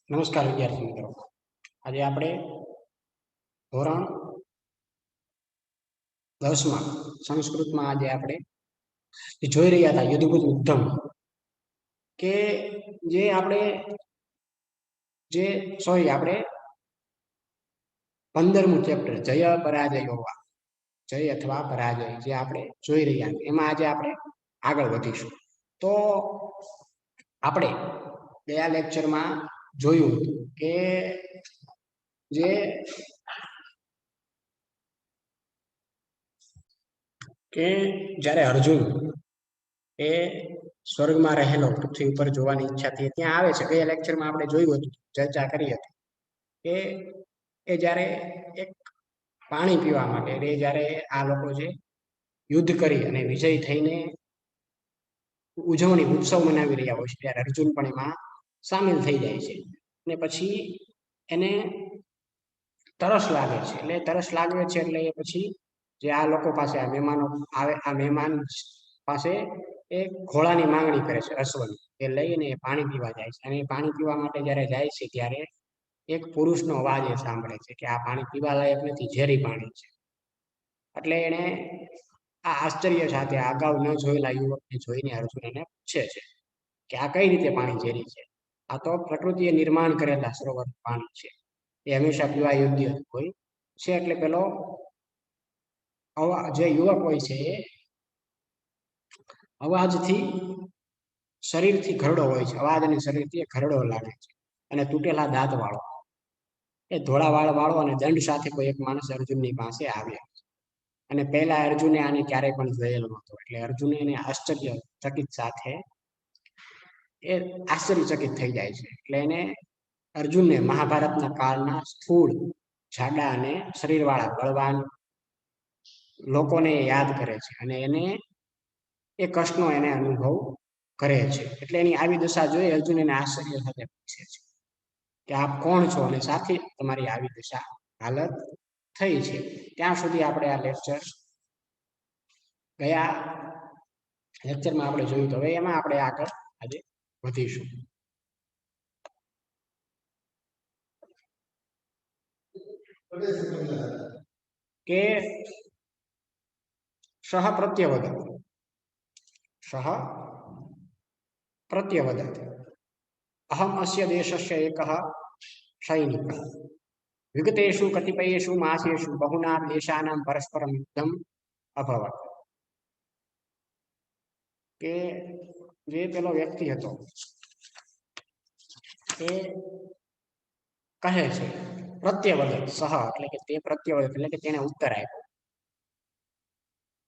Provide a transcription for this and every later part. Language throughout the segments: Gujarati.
નમસ્કાર વિદ્યાર્થી મિત્રો. આજે આપણે ધોરણ 10માં સંસ્કૃતમાં આજે આપણે જોઈ રહ્યા હતા યુદ્ધભૂત ઉદ્ધમ કે જે આપણે આપણે 15મું ચેપ્ટર જય પરાજય હોવા જય અથવા પરાજય જે આપણે જોઈ રહ્યા છીએ એમાં આજે આપણે આગળ વધીશું. તો આપણે ગયા લેક્ચરમાં જોયું કે જે જ્યારે અર્જુન એ સ્વર્ગમાં રહેલો પૃથ્વી ઉપર જોવાની ઈચ્છાથી ત્યાં આવે છે. ગયા લેક્ચરમાં આપણે જોયું હતું, ચર્ચા કરી હતી કે એ જ્યારે એક પાણી પીવા માટે જ્યારે આ લોકો જે યુદ્ધ કરી અને વિજય થઈને ઉજવણી ઉત્સવ મનાવી રહ્યા હોય છે ત્યારે અર્જુન પણ એમાં સામેલ થઈ જાય છે. અને પછી એને તરસ લાગે છે. એટલે એ પછી જે આ લોકો પાસે આ મહેમાનો આવે, આ મહેમાન પાસે એ ઘોડાની માંગણી કરે છે, અશ્વની. એ લઈને પાણી પીવા જાય છે. અને પાણી પીવા માટે જ્યારે જાય છે ત્યારે એક પુરુષનો અવાજ એ સાંભળે છે કે આ પાણી પીવા લાયક નથી, ઝેરી પાણી છે. એટલે એને આ આશ્ચર્ય સાથે અગાઉ ન જોયેલા યુવકને જોઈને અર્જુન એને પૂછે છે કે આ કઈ રીતે પાણી ઝેરી છે? આ તો પ્રકૃતિએ નિર્માણ કરેલા સરોવર પાણી છે, એ હંમેશા પીવા યોગ્ય હોય છે. એટલે પેલો જે યુવક હોય છે એ અવાજથી શરીરથી ઘરડો હોય છે, અવાજ અને શરીરથી ઘરડો લાગે છે અને તૂટેલા દાંત વાળો, એ ધોળા વાળ વાળો અને દંડ સાથે કોઈ એક માણસ અર્જુનની પાસે આવ્યા. અને પહેલા અર્જુને આને ક્યારેય પણ જોયેલો નહોતો. એટલે અર્જુને એને આશ્ચર્યચકિત સાથે એ આશ્ચર્યચકિત થઈ જાય છે. એટલે એને અર્જુનને મહાભારતના કાળના સ્થૂળ, જાડા અને શરીરવાળા બળવાન લોકોને યાદ કરે છે અને એને એ કષ્ટનો એને અનુભવ કરે છે. એટલે એની આવી દશા જોઈ અર્જુન એને આશ્ચર્ય સાથે પૂછે છે કે આપ કોણ છો અને સાથે તમારી આવી દશા હાલત થઈ છે. ત્યાં સુધી આપણે આ લેક્ચર ગયા લેક્ચરમાં આપણે જોયું. તો હવે એમાં આપણે આગળ આજે વધીશું. કે સહ પ્રત્યવદત અહમ અસ્ય દેશસ્ય એકઃ સૈનિકઃ વિગતેષુ કતિપયેષુ માસેષુ બહુનાં દેશાનાં પરસ્પરમ યુદ્ધમ અભવત. કે જે પેલો વ્યક્તિ હતો એ કહે છે પ્રત્યવદત સહ, એટલે કે તે પ્રત્યવદત એટલે કે તેને ઉત્તર આપ્યો.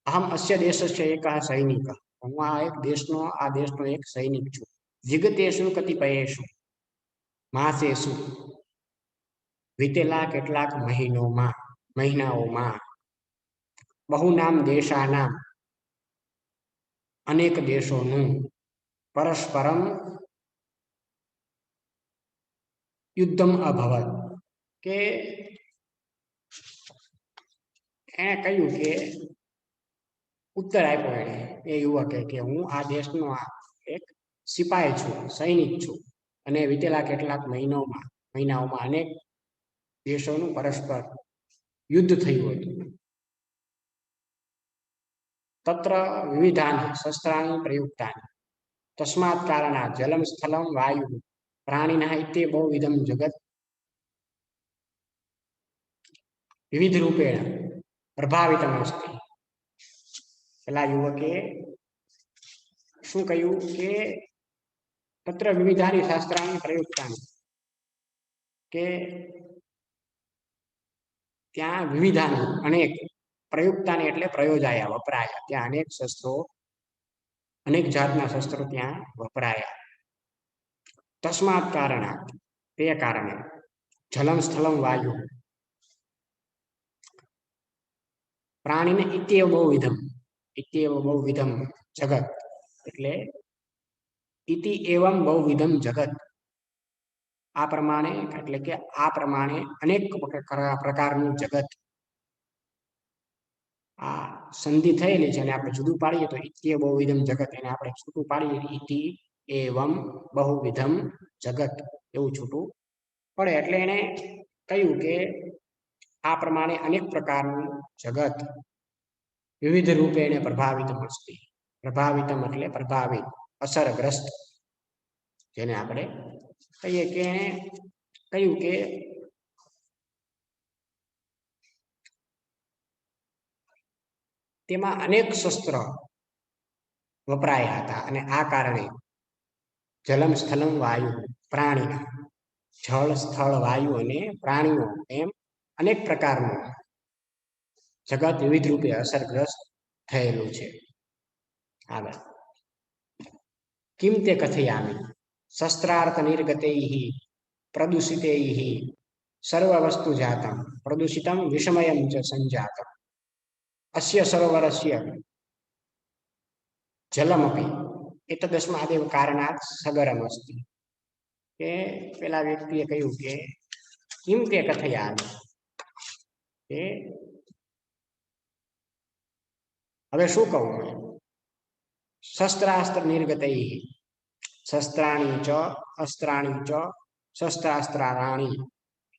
અહમ અસ્ય દેશસ્ય એકઃ સૈનિકઃ, હું આ દેશનો એક સૈનિક છું. વિગતેષુ કતિપયેષુ માસેષુ, વીતેલા કેટલાક મહિનાઓમાં, બહુનામ દેશાનામ, અનેક દેશોનું, પરસ્પરમ યુદ્ધમ અભવત, કે એને કહ્યું કે ઉત્તર આપ્યો એને એ યુવકે કે હું આ દેશનો એક સિપાહી છું, સૈનિક છું. અને વીતેલા કેટલાક મહિનાઓમાં અનેક દેશોનું પરસ્પર યુદ્ધ થયું હતું. તત્ર વિવિધાની શસ્ત્રાણી પ્રયુક્તાની તસ્માત કારણાત જલમ સ્થલમ વાયુ પ્રાણિનઃ ઇત્યે બહુવિધમ જગત વિવિધ રૂપેણ પ્રભાવિતમ અસ્તિ. પેલા યુવકે શું કહ્યું કે તત્ર વિવિધાની શાસ્ત્રાણી પ્રયુક્તાની, કે ત્યાં વિવિધાની અનેક, પ્રયુક્તાની એટલે પ્રયોજાયા, વપરાયા, ત્યાં અનેક શસ્ત્રો, અનેક જાતના શસ્ત્રો ત્યાં વપરાયા. તસ્માત કારણાત, તે કારણે, જલમ સ્થલમ વાયુ પ્રાણીને ઇત્યેવ બહુવિધમ જગત, એટલે ઇતિ એવમ બહુવિધમ જગત, આ પ્રમાણે, એટલે કે આ પ્રમાણે અનેક પ્રકારનું જગત. આ સંધિ થયેલી છે અને આપણે જુદું પાડીએ તો ઇત્યેવ બહુવિધમ જગત, એને આપણે છૂટું પાડીએ ઇતિ એવમ બહુવિધમ જગત, એવું છૂટું પડે એટલે એને કહ્યું કે આ પ્રમાણે અનેક પ્રકારનું જગત વિવિધ રૂપે એને પ્રભાવિતમ અસ્તિ. પ્રભાવિતમ એટલે પ્રભાવિત, અસરગ્રસ્ત, જેને આપણે કહીએ કે એને કહ્યું કે તેમાં અનેક શસ્ત્ર વપરાયા હતા અને આ કારણે જલમ સ્થલમ વાયુ પ્રાણી, જળ સ્થળ વાયુ અને પ્રાણીઓ એમ અનેક પ્રકારનું જગત વિવિધ રૂપે અસરગ્રસ્ત થયેલું છે. આગળ કિમ તે કથયામિ શસ્ત્રાર્થ નિર્ગતૈઃ પ્રદૂષિતૈઃ સર્વ વસ્તુ જાતમ પ્રદૂષિતમ વિષમયમ ચ સંજાતમ અસ્ય સરોવરસ્ય જલમપી એતદસ્માદેવ કારણાત સગરમસ્તિ. કે પેલા વ્યક્તિએ કહ્યું કે કિમ તે કથયામિ, કે હવે શું કહું મેં, શસ્ત્રાસ્ત્ર નિર્ગતૈઃ, શસ્ત્રાણી ચ અસ્ત્રાણી ચ શસ્ત્રાસ્ત્રાણી,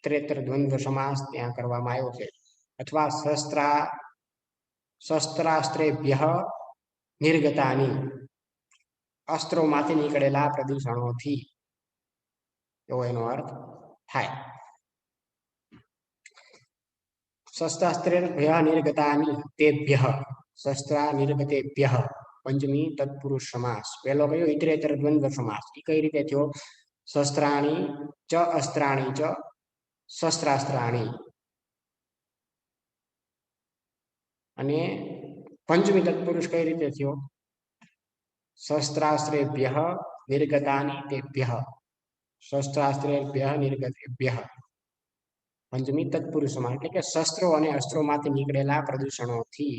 ત્રેતર દ્વંદ્વ સમાસ ત્યાં કરવામાં આવ્યો છે. અથવા શસ્ત્રાસ્ત્રેભ્ય નિર્ગતાની, અસ્ત્રોમાંથી નીકળેલા પ્રદૂષણોથી, એવો એનો અર્થ થાય. શસ્ત્રાસ્ત્રેભ્ય નિર્ગતાની તેભ્ય, શસ્ત્રા નિર્ગતેભ્ય, પંચમી તત્પુરુષ સમાસ. પહેલો કયો ઇતરેતર દ્વંદ્વ સમાસ. એ કઈ રીતે થયો? શસ્ત્રાણી ચ અસ્ત્રાણી ચ શસ્ત્રાસ્ત્રાણી, અને પંચમી તત્પુરુષ કઈ રીતે થયો? શસ્ત્રાસ્ત્રેભ્ય નિર્ગતાની તેભ્ય, શસ્ત્રાસ્ત્રેભ્ય નિર્ગતેભ્ય, પંચમી તત્પુરુષ સમાસ. એટલે કે શસ્ત્રો અને અસ્ત્રોમાંથી નીકળેલા પ્રદૂષણોથી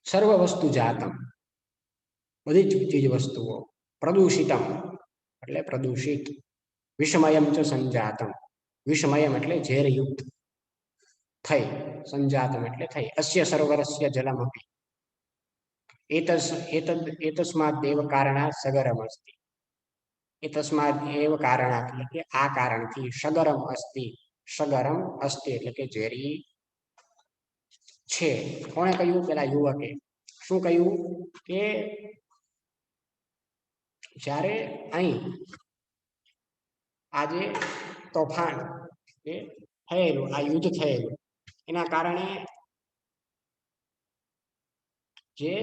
સર્વ વસ્તુ જાતમ, બધી જ ચીજ વસ્તુઓ, પ્રદૂષિતમ એટલે પ્રદૂષિત, વિષમયમ ચ સંજાતમ, વિષમયમ એટલે ઝેરયુક્ત થઈ, સંજાતમ એટલે થઈ. અસ્ય સરોવરસ્ય જલમપી એતસ્માદ દેવ કારણાત સગરમ અસ્તિ. એતસ્માદ એવ કારણાત એટલે કે આ કારણથી સગરમ અસ્તિ, સગરમ અસ્તિ એટલે કે ઝેરી છે. કોણે કહ્યું? પેલા યુવકે. શું કહ્યું? કે જ્યારે અહીં આજે તોફાન થયેલું, આ યુદ્ધ થયેલું, એના કારણે જે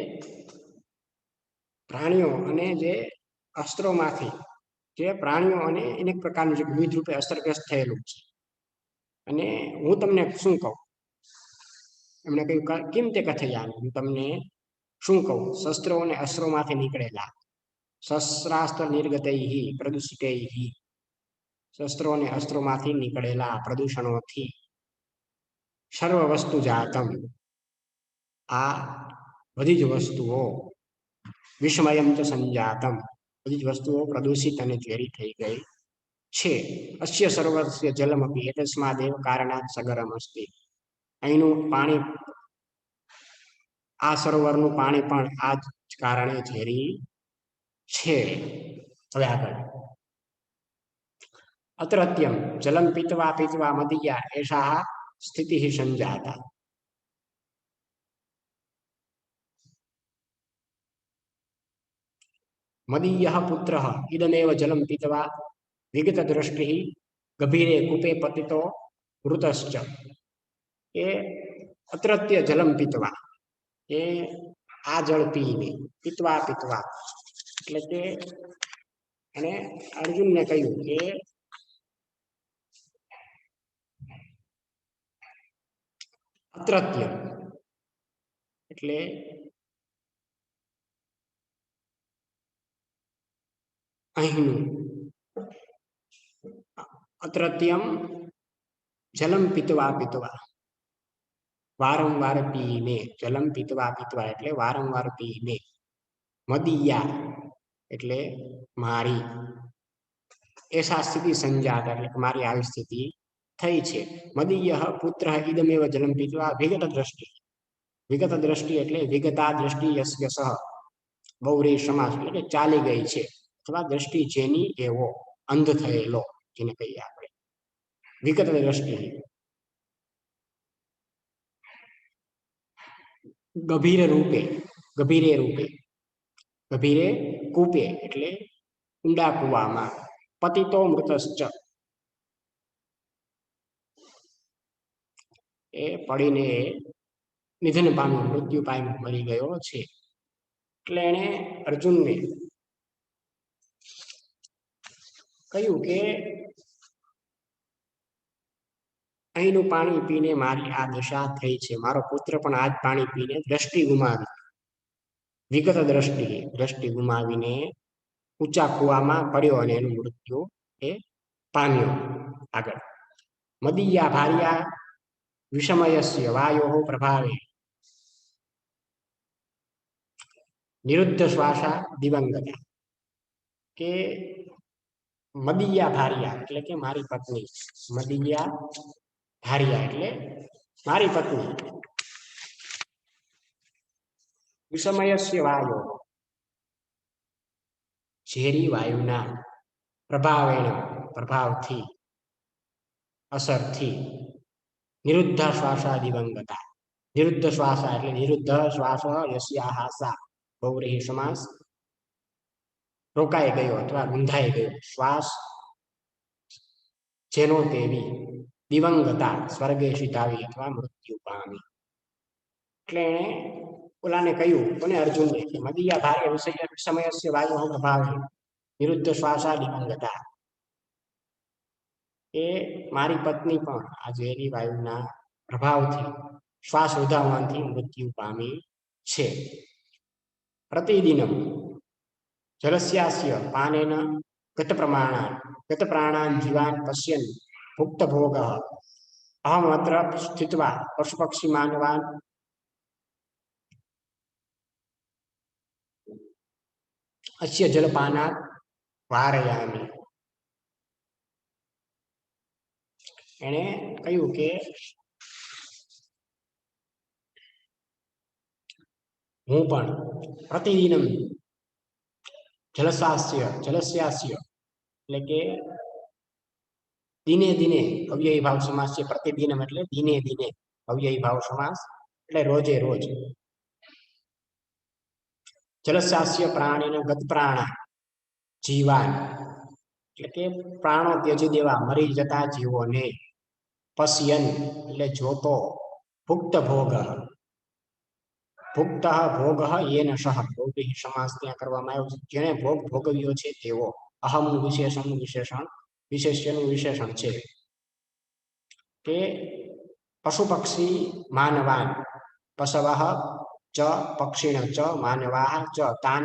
પ્રાણીઓ અને જે અસ્ત્રોમાંથી જે પ્રાણીઓ અને અનેક પ્રકારનું જે વિવિધ રૂપે અસરગ્રસ્ત થયેલું છે. અને હું તમને શું કહું? એમણે કહ્યું કેમ તે કથયામિ, હું તમને શું કહું? શસ્ત્રો અને અસ્ત્રોમાંથી નીકળેલા, શસ્ત્રાસ્ત્ર નિર્ગતૈઃ પ્રદૂષિતૈઃ, શસ્ત્રો અને અસ્ત્રોમાંથી નીકળેલા પ્રદૂષણોથી સર્વ વસ્તુ જાતમ, આ બધી જ વસ્તુઓ, વિષમયમ ચ સંજાતમ, બધી જ વસ્તુઓ પ્રદૂષિત અને ઝેરી થઈ ગઈ છે. અસ્ય સરોવરસ્ય જલમપી એતસ્માદેવ કારણાત સગરમ અસ્તિ. અહીંનું પાણી, આ સરોવરનું પાણી પણ આ જ કારણે ઝેરી છે. હવે આગળ અત્રત્યમ જલમ પીત્વા પીત્વા મદીયા એષા સ્થિતિ સંજાતા. મદીયઃ પુત્રઃ ઇદમેવ જલમ પીત્વા વિગત દ્રષ્ટિ ગભીરે કૂપે પતિતો મૃતશ્ચ. એ અત્રત્ય જલમ પીત્વા, એ આ જળ પીને, પીત્વા પીત્વા એટલે કે અને અર્જુનને કહ્યું કે અત્રત્ય એટલે અહીંનું, અત્રત્યમ જલમ પીત્વા પીત્વા, વારંવાર પીને, જલમ પીત્વા પીત્વા એટલે વારંવાર પીને, મદીયા એટલે મારી, એસા સ્થિતિ સંજાત એટલે મારી આવી સ્થિતિ થઈ છે. મદીયઃ પુત્ર ઇદમેવ જલમ પીત્વા વિગત દ્રષ્ટિ, વિગત દ્રષ્ટિ એટલે વિગતા દ્રષ્ટિ યસ્ય સહ, બહુરી સમાસ એટલે કે ચાલી ગઈ છે, અથવા દ્રષ્ટિ જેની એવો, અંધ થયેલો જેને કહીએ આપણે. વિગત દ્રષ્ટિ. ગભીર રૂપે, ગભીરે રૂપે, ગભીરે કૂપે એટલે ઊંડા કુવામાં. પતિતો મૃતશ્ચ એ પડીને નિધન પામ્યો, મૃત્યુ પામ્યો, મરી ગયો છે. એટલે એને અર્જુનને કહ્યું કે અહીંનું પાણી પીને મારી આ દશા થઈ છે. મારો પુત્ર પણ આ જ પાણી પીને દ્રષ્ટિ ગુમાવી, વિગત દ્રષ્ટિ ગુમાવીને ઊંચા કુવામાં પડ્યો અને એનું મૃત્યુ એ પામ્યો. આગળ મદીયા ભાર્યા વિષમયસ્ય વાયો પ્રભાવે નિરુદ્ધ શ્વાસા દિવંગતા. કે મદીયા ભાર્યા એટલે કે મારી પત્ની, મદીયા ભાર્યા એટલે મારી પત્ની, વિષમયસ્ય વાયો ઝેરી વાયુના પ્રભાવથી અસરથી નિરુદ્ધ શ્વાસા દિવંગતા. નિરુદ્ધ શ્વાસા એટલે નિરુદ્ધ શ્વાસ યસ્યાહા સા બહુવ્રીહી સમાસ. રોકાઈ ગયો અથવા રૂંધાઈ ગયો શ્વાસ જેનો તેવી દિવંગતા સ્વર્ગે સિધાવી અથવા મૃત્યુ પામી. એટલે એને ઓલાને કહ્યું કોને અર્જુનને કે મદીયા ભાર્ય વિષમયસ્ય વાયુ પ્રભાવે નિરુદ્ધ શ્વાસા દિવંગતા. એ મારી પત્ની પણ આ ઝેરી વાયુના પ્રભાવથી શ્વાસ ઉધાવવાથી મૃત્યુ પામી છે. પ્રતિદિનમ જલસ્યાસ્ય પાનેન ગત પ્રાણાન જીવાન પશ્યન ભુક્ત ભોગ અહમ અત્ર સ્થિત્વા પશુ પક્ષી માનવાન અસ્ય જલપાનાત વારયામિ. એણે કહ્યું કે હું પણ પ્રતિદિનમ જલસ્યાસ્ય એટલે કે દિને દિને અવ્યયી ભાવ સમાસ છે. પ્રતિદિનમ એટલે દિને દિને, અવ્યયી ભાવ સમાસ એટલે રોજે રોજ. જલસ્યાસ્ય પ્રાણીને ગત પ્રાણા જીવાન એટલે કે પ્રાણો ત્યજી દેવા મરી જતા જીવોને, પશ્યન એટલે જોતો, ભુક્ત ભોગ ભુક્ત ભોગ યેન સહ બહુવ્રીહી સમાસ ત્યાં કરવામાં આવ્યો છે. જેને ભોગ ભોગવ્યો છે તેવો. અહમનું વિશેષ્યનું વિશેષણ છે. કે પશુ પક્ષી માનવાન, પશવ ચ પક્ષિણ ચ માનવા ચ તાન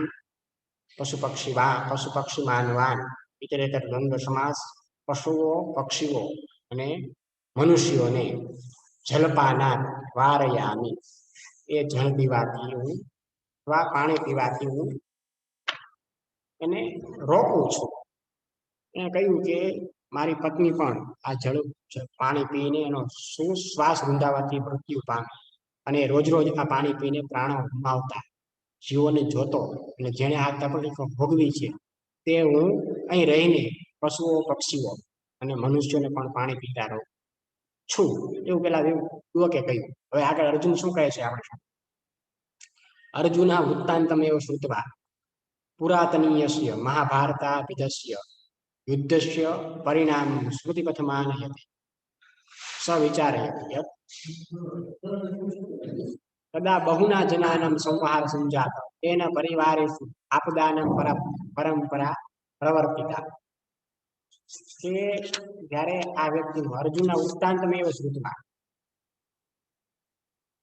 પશુ પક્ષી માનવાન ઇતરેતર દ્વંદ્વ સમાસ. પશુઓ પક્ષીઓ અને મનુષ્યોને જલપાના વારયામી એ જળ પીવાથી હું અથવા પાણી પીવાથી હું એને રોકું છું. એને કહ્યું કે મારી પત્ની પણ આ પાણી પીને એનો શ્વાસ રૂંધાવાથી મૃત્યુ પામે અને રોજ રોજ આ પાણી પીને પ્રાણો ગુમાવતા જીવોને જોતો અને જેને આ તકલીફો ભોગવી છે તે હું અહીં રહીને પશુઓ પક્ષીઓ અને મનુષ્યોને પણ પાણી પીતા રહું છું. એવું પેલા યુવકે કહ્યું. હવે આગળ અર્જુન શું કહે છે આપણે? અર્જુના વૃત્તાંતમેવ શ્રુત્વા પુરાતનીયસ્ય મહાભારતાભિધસ્ય યુદ્ધસ્ય પરિણામ સ્મૃતિપથમાનયતે સ વિચારયતિ યત તદા બહુના જનાનાં સંહાર સંજાત તેન પરિવારેષુ આપદાનં પરંપરા પ્રવર્તિતા. કે જ્યારે આ વ્યક્તિનું અર્જુનના વૃત્તાંતમેવ શ્રુત્વા,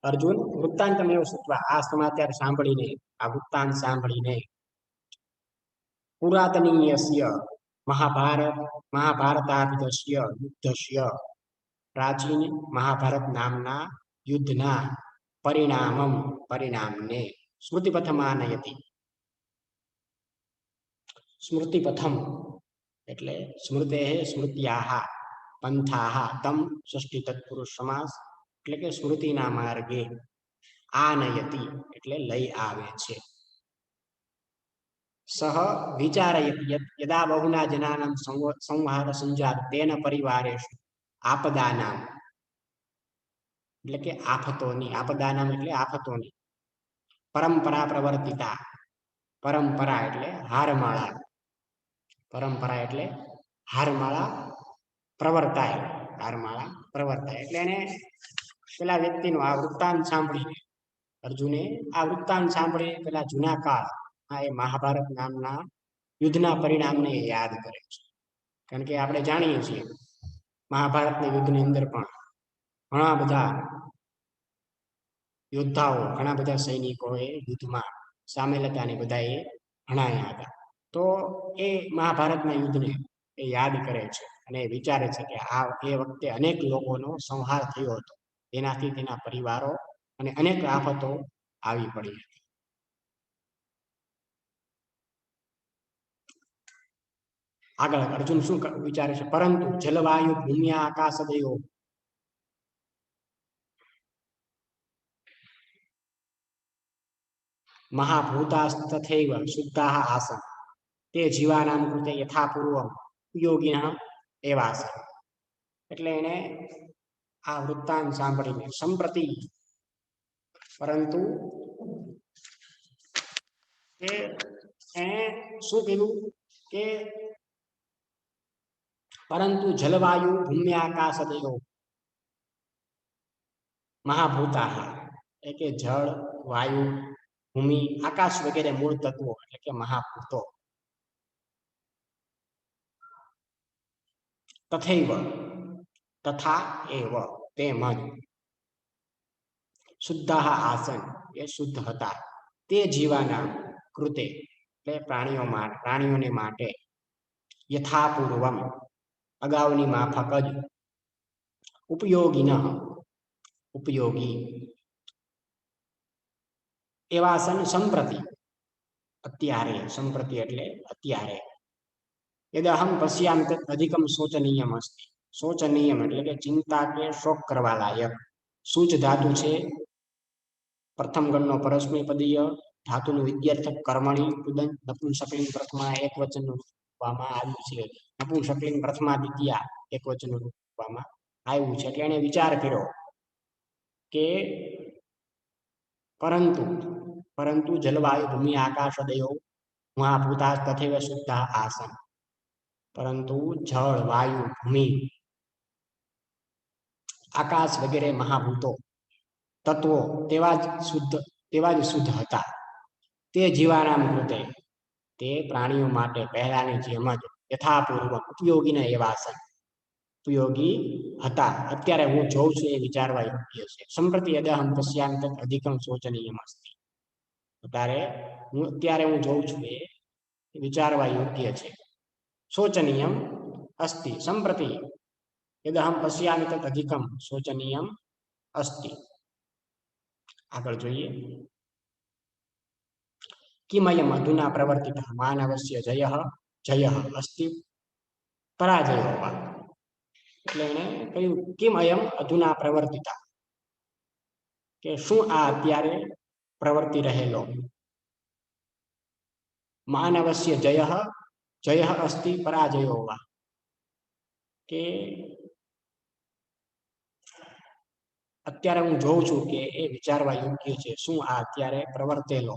અર્જુન વૃત્તાંતમેવ શ્રુત્વા આ સમાચાર સાંભળીને, આ વૃત્તાંત સાંભળીને પુરાતનીયસ્ય મહાભારતાભિધસ્ય યુદ્ધસ્ય પ્રાચીન મહાભારત નામના યુદ્ધના પરિણામને સ્મૃતિપથમાનયતિ. સ્મૃતિપથમ એટલે સ્મૃતે સ્મૃત્યાહ પંથાહ તમ ષષ્ઠી તત્પુરુષ સમાસ એટલે કે સ્મૃતિના માર્ગે આનયતિ એટલે લઈ આવે છે. સહ વિચારયતિ યદા બહુના જનાનાં સંહાર સંજાત તેન પરિવારેષુ આપદાનામ, એટલે કે આફતોની, આપદાનામ એટલે આફતોની પરંપરા પ્રવર્તિતા, પરંપરા એટલે હારમાળા, પરંપરા એટલે હારમાળા પ્રવર્તાય, હારમાળા પ્રવર્તાય એટલે એને પેલા વ્યક્તિનું આ વૃત્તાંત સાંભળીને અર્જુને આ વૃત્તાંત સાંભળી પેલા જૂના કાળ એ મહાભારત નામના યુદ્ધના પરિણામને યાદ કરે છે. કારણ કે આપણે જાણીએ છીએ મહાભારતના યુદ્ધની અંદર પણ ઘણા બધા યોદ્ધાઓ, ઘણા બધા સૈનિકોએ યુદ્ધમાં સામેલ હતા અને બધા એ હણાયા હતા. તો એ મહાભારતના યુદ્ધને એ યાદ કરે છે અને વિચારે છે કે આ એ વખતે અનેક લોકોનો સંહાર થયો હતો, તેનાથી તેના પરિવારો અને અનેક આફતો આવી પડી હતી. આગળ અર્જુન શું વિચારે છે? પરંતુ જલવાયુ ભૂમ્યા આકાશદયો મહાભૂતાસ્તથૈવ શુદ્ધાઃ આસન તે જીવાનામ કૃતે યથાપૂર્વમ ઉપયોગિનઃ એવાસન. એટલે એને આ વૃત્તાંત સાંભળીને સંપ્રતિ, પરંતુ એને શું કીધું કે પરંતુ જલવાયુ ભૂમ્યાકાશદયો મહાભૂતાઃ, એટલે કે જળ, વાયુ, ભૂમિ, આકાશ વગેરે મૂળ તત્વો એટલે કે મહાભૂતો તથૈવ, તથા એવ તેમજ શુદ્ધાઃ આસન એ શુદ્ધ હતા તે જીવાના કૃતે એટલે પ્રાણીઓને માટે યથાપૂર્વમ અગાઉની માફક જ ઉપયોગિનઃ ઉપયોગી એવાસન સંપ્રતિ અત્યારે, સંપ્રતિ એટલે અત્યારે યદહમ પશ્યામિ તદ અધિકમ શોચનીયમ અસ્તિ. શોચનીયમ એટલે કે ચિંતા કે શોક કરવા લાયક. સૂચ ધાતુ છે પ્રથમ ગણનો પરસ્મૈ પદીય ધાતુનું વિદ્યાર્થક કર્મણી ઉદન નપુંસકલિંગ પ્રથમા એક વચન રૂપવામાં આવ્યું છે. નપુંસકલિંગ પ્રથમા દ્વિતીયા એક વચન રૂપવામાં આવ્યું છે. એટલે એને વિચાર કર્યો કે પરંતુ જલવાયુ ભૂમિ આકાશદયો મહાભૂતા તથૈવ શુદ્ધાઃ આસન. પરંતુ જળ, વાયુ, ભૂમિ, આકાશ વગેરે મહાભૂતો તત્વો તેવા જ શુદ્ધ હતા તે જીવાનામ કૃતે, તે પ્રાણીઓ માટે પહેલાની જેમ જ યથાપૂર્વ ઉપયોગીના એવાસન ઉપયોગી હતા. અત્યારે હું જોઉં છું એ વિચારવા યોગ્ય છે. સંપ્રતિ યદહમ પશ્યામિ તદ અધિકમ શોચનીયમ અસ્તિ. અત્યારે હું જોઉં છું એ વિચારવા યોગ્ય છે. શોચનીયમ અસ્તિ સંપ્રતિ યદહમ પશ્યામિ તદ અધિકમ શોચનીયમ અસ્તિ. આગળ જોઈએ. કિમયમ અધુના પ્રવર્તિતઃ માનવસ્ય જયઃ અસ્તિ પરાજયો વા. એટલે એને કહ્યું કિમ અયમ અધુના પ્રવર્તિતા, કે શું આ અત્યારે પ્રવર્તી રહેલો માનવસ્ય જયઃ અસ્તિ પરાજયો વા, કે અત્યારે હું જોઉં છું કે એ વિચારવા યોગ્ય છે શું આ અત્યારે પ્રવર્તેલો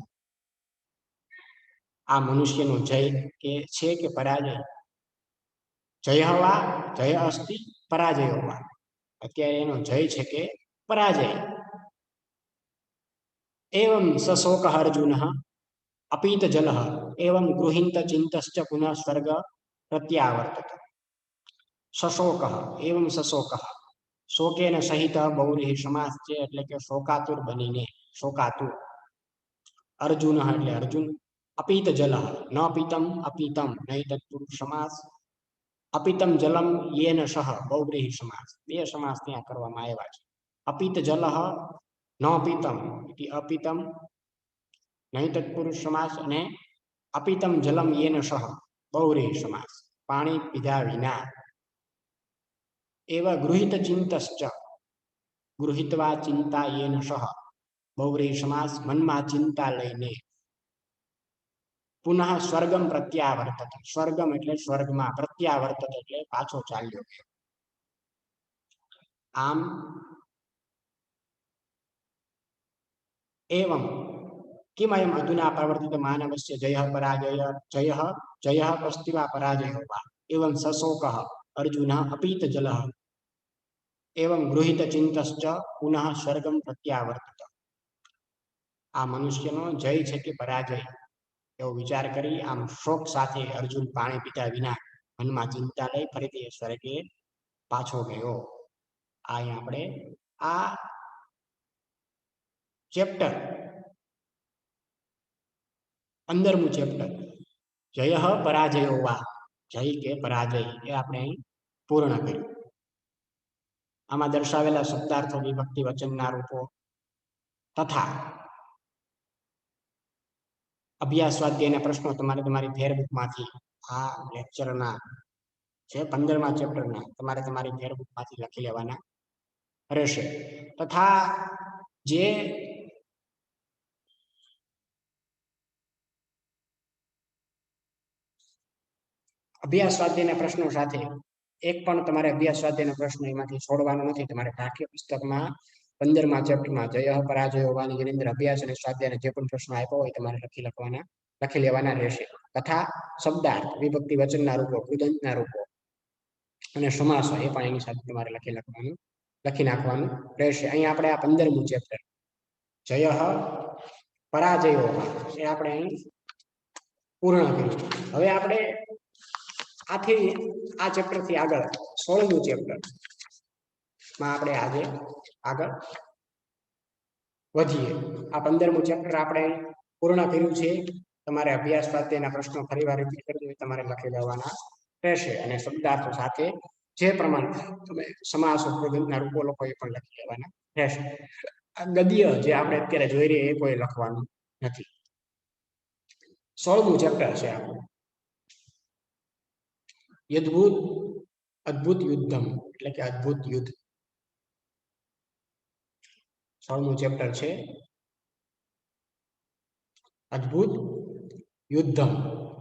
આ મનુષ્યનો જય કે છે કે પરાજય. જય વા જય અસ્તિ પરાજયો વા, અત્યારે એનો જય છે કે પરાજય. એવં સશોક અર્જુન અપીત જલ એવં ગૃહિંત ચિંતશ્ચ પુનઃ સ્વર્ગ પ્રત્યાવર્તત. સશોક એવં સશોક, શોકેન સહિત બહુરીહી સમાસ છે એટલે કે શોકાતુર બનીને, શોકાતુર અર્જુન એટલે અર્જુન, અપીત જલ ન પીતમ અપીતમ નહીં તત્પુરુષ સમાસ, અપિતમ જલમ યેન સહ બહુવ્રીહી સમાસ, બે સમાસ ત્યાં કરવામાં આવ્યા છે. અપિત જલ ન પીતમ અપિતમ નહીં તત્પુરુષ સમાસ અને અપિતમ જલમ યેન સહ બહુવ્રીહી સમાસ, પાણી પીધા વિના. એવ ગૃહિત ચિંતશ્ચ, ગૃહિત્વા ચિંતા યેન સહ બહુવ્રીહી સમાસ, મનમાં ચિંતા લઈને. પુનઃ સ્વર્ગમ પ્રત્યાવર્તત, સ્વર્ગમ એટલે સ્વર્ગમાં, પ્રત્યાવર્તત એટલે પાછો ચાલ્યો. આમ एवं किमयम् अधुना प्रवर्तित मानवस्य जयः पराजय जयः जयः कस्ति वा पराजयो वा एवं सशोकः अर्जुनः अपीतजलः एवं गृहीतचित्तश्च पुनः स्वर्गं प्रत्यावर्तत. आ मनुष्यनो जय છે કે પરાજય એવો વિચાર કરી આમ શોક સાથે અર્જુન પાણી પીતા વિના મનમાં ચિંતા લઈ ફરીથી સ્વર્ગે પાછો ગયો. અહીં આપણે આ ચેપ્ટર 15મું ચેપ્ટર જય પરાજયો વા, જય કે પરાજય એ આપણે અહીં પૂર્ણ કર્યું. આમાં દર્શાવેલા શબ્દાર્થો, વિભક્તિ, વચનના રૂપો તથા અભ્યાસ સ્વાધ્યાયના પ્રશ્નો તમારે તમારી ફેરબુકમાંથી આ લેક્ચરના જે 15મા ચેપ્ટરના તમારે તમારી ફેરબુકમાંથી લખી લેવાના રહેશે. તથા જે અભ્યાસ સ્વાધ્યાયના પ્રશ્નો સાથે એક પણ તમારે અભ્યાસ સ્વાધ્યાયનો પ્રશ્ન એમાંથી છોડવાનો નથી. તમારે પાઠ્યપુસ્તકમાં 15મા ચેપ્ટરમાં જય પરાજય હોવાની જેની અંદર અભ્યાસ અને સ્વાધ્યાયના જે પણ પ્રશ્નો આપ્યો હોય તમારે લખી લેવાના રહેશે. તથા શબ્દાર્થ, વિભક્તિ, વચનના રૂપો, કૃદંતના રૂપો અને સમાસો એ પણ એની સાથે તમારે લખી નાખવાનું રહેશે. અહીં આપણે આ 15મું ચેપ્ટર જય પરાજયો એ આપણે અહીં પૂર્ણ કર્યું. હવે આપણે આ ચેપ્ટરથી આગળ 16મું ચેપ્ટર માં આપણે આજે આગળ વધીએ. આ 15મું ચેપ્ટર આપણે પૂર્ણ કર્યું છે. તમારે અભ્યાસ સ્વાધ્યાયના પ્રશ્નો ફરીવાર રિપીટ કરી તમારે લખી લેવાના રહેશે અને શબ્દાર્થો સાથે જે પ્રમાણે તમે સમાસો, કૃદંતના રૂપો લખો એ પણ લખી લેવાના રહેશે. આ ગદ્ય જે આપણે અત્યારે જોઈ રહીએ એ કોઈ લખવાનું નથી. 16મું ચેપ્ટર છે આપણું અદ્ભુત યુદ્ધમ એટલે કે અદ્ભુત યુદ્ધ. 16મું ચેપ્ટર છે અદ્ભુત યુદ્ધમ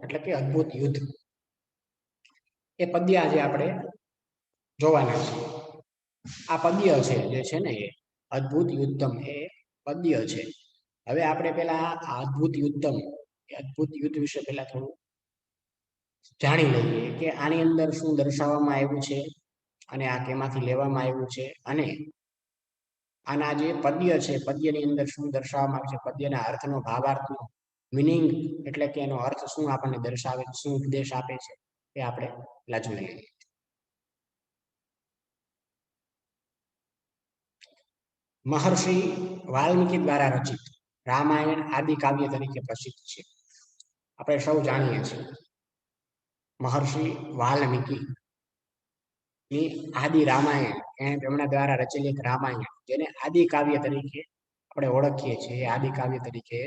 એટલે કે અદ્ભુત યુદ્ધ. એ પદ્ય આજે આપણે જોવાના છે. આ પદ્ય છે જે છે ને એ અદ્ભુત યુદ્ધમ એ પદ્ય છે. હવે આપણે પેલા આ અદ્ભુત યુદ્ધમ એ અદ્ભુત યુદ્ધ વિશે પેલા થોડું જાણી લઈએ કે આની અંદર શું દર્શાવવામાં આવ્યું છે અને આ કેમાંથી લેવામાં આવ્યું છે અને આના જે પદ્ય છે પદ્યની અંદર શું દર્શાવવામાં આવ્યું છે, પદ્યના અર્થનો, ભાવાર્થનો મિનિંગ એટલે કે એનો અર્થ શું આપણને દર્શાવે છે, શું ઉપદેશ આપે છે એ આપણે પેલા જોઈ લઈએ. મહર્ષિ વાલ્મીકી દ્વારા રચિત રામાયણ આદિ કાવ્ય તરીકે પ્રસિદ્ધ છે. આપણે સૌ જાણીએ છીએ મહર્ષિ વાલ્મીકી ની આદિ રામાયણ તેમના દ્વારા રચેલી એક રામાયણ જેને આદિ કાવ્ય તરીકે આપણે ઓળખીએ છીએ, આદિ કાવ્ય તરીકે